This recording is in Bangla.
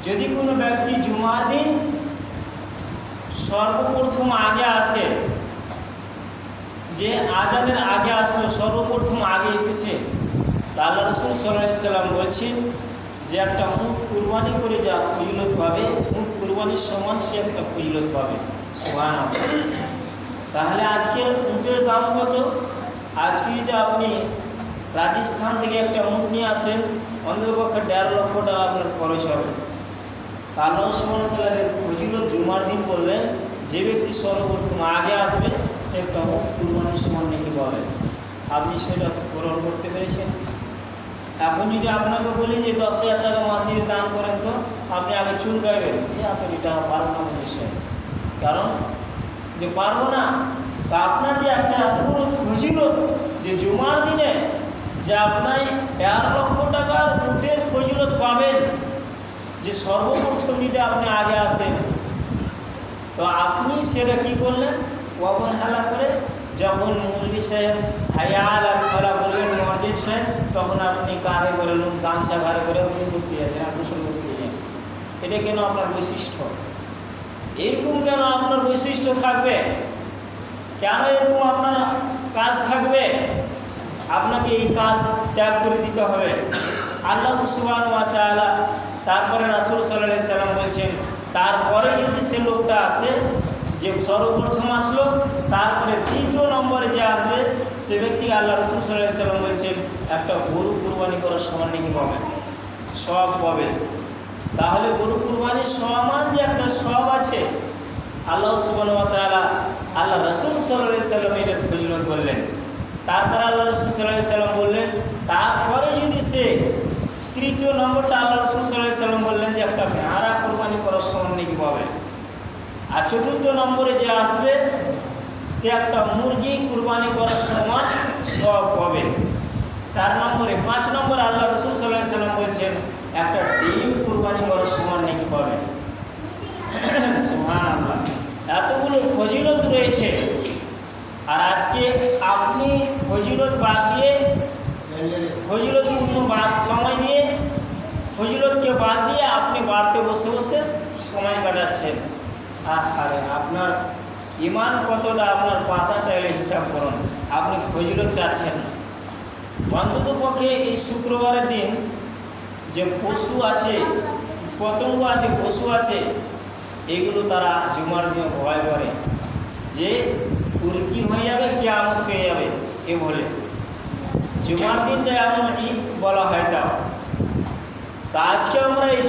যদি কোনো ব্যক্তি জুমার দিন সর্বপ্রথম আগে আসে, যে আজানের আগে আসলো, সর্বপ্রথম আগে এসেছে, আল্লাহ রাসূল সাল্লাল্লাহু আলাইহি সাল্লাম বলছেন যে একটা উট কুরবানি করে যা ফজিলত পাবে, উট কুরবানির সমান সে একটা ফজিলত পাবে। সুবহানাল্লাহ। তাহলে আজকের উটের দাম কত? আজকে যদি আপনি রাজস্থান থেকে একটা উট নিয়ে আসেন, অন্ততপক্ষে 1.5 লক্ষ টাকা আপনার খরচ হবে। আল্লাহ সুবহানাহু ওয়া তাআলার ফজিলত জুমার দিন বললেন, যে ব্যক্তি সর্বপ্রথম আগে আসবে সে একটা উট কুরবানির সমান নেকি পাবে। আপনি সেটা পূরণ করতে পেরেছেন? এখন যদি আপনাকে বলি যে 10,000 টাকা মাসিকে দান করেন, তো আপনি আগে চুল গাইবেন, এতটি টাকা পারবো না বিষয়, কারণ যে পারবো না। তা আপনার যে একটা পুরো ফজিলত যে জুমার দিনে যে আপনার 1.5 লক্ষ টাকার উটের ফজিলত পাবেন, যে সর্বপ্রথম যদি আপনি আগে আসেন, তো আপনি সেটা কি করলেন? অবহেলা করে যখন মৌলভী সাহেব হাইয়া আলাল ফালাহ বলবেন, মুয়াজ্জিন সাহেব, তখন আপনি কাঁধে করে গামছা ঘাড়ে করে করতে যাচ্ছেন, গোসল করতে যান। এটা কেন আপনার বৈশিষ্ট্য? এরকম কেন আপনার বৈশিষ্ট্য থাকবে? কেন এরকম আপনার কাজ থাকবে? আপনাকে এই কাজ ত্যাগ করে দিতে হবে। আল্লাহ সুবহানাহু ওয়া তাআলা তারপরে রাসূল সাল্লাল্লাহু আলাইহি সাল্লাম বলছেন, তারপরে যদি সে লোকটা আসে যে সর্বপ্রথম আসলো, তারপরে দ্বিতীয় নম্বরে যে আসবে সে ব্যক্তি আল্লাহ রাসূল সাল্লাল্লাহু আলাইহি সাল্লাম বলছেন একটা গরু কুরবানি করার সমান নাকি পাবে, সওয়াব পাবে। তাহলে গরু কুরবানির সমান যে একটা সওয়াব আছে, আল্লাহ সুবহানাহু ওয়া তাআলা আল্লাহ রাসূল সাল্লাল্লাহু আলাইহি সাল্লাম এটা ফজিলত বললেন। তারপরে আল্লাহ রাসূল সাল্লাল্লাহু আলাইহি সাল্লাম বললেন, তারপরে যদি সে তৃতীয় নম্বরটা আল্লাহ রাসূল সাল্লাল্লাহু আলাইহি সাল্লাম বললেন যে একটা ভেড়া কুরবানি করার সমান নাকি পাবে। আর চতুর্থ নম্বরে যে আসবে তে একটা মুরগি কুরবানি করার সমান সওয়াব পাবে। 5 নম্বরে আল্লাহ রাসূল সাল্লাল্লাহু আলাইহি সাল্লাম বলছেন একটা ডিম কুরবানি করার সমান নাকি পাবে। সুবহানাল্লাহ, এতগুলো ফজিলত রয়েছে। আর আজকে আপনি ফজিলত বাদ দিয়ে, ফজিলতপূর্ণ সময় দিয়ে, ফজিলতকে বাদ দিয়ে আপনি বাড়তে বসে বসে সময় কাটাচ্ছেন। আরে আপনার ইমান কতটা, আপনার পাতাটা এলে হিসাব করুন। আপনি ফজিলত চাচ্ছেন না। অন্তত পক্ষে এই শুক্রবারের দিন যে পশু আছে, পতঙ্গ আছে, পশু আছে, এগুলো তারা জুমার দিনে ভয় করে যে কি হয়ে যাবে, কিয়ামত হয়ে যাবে, এ বলে জুমার দিনটা এমন ঈদ বলা হয়। তা আজকে আমরা এই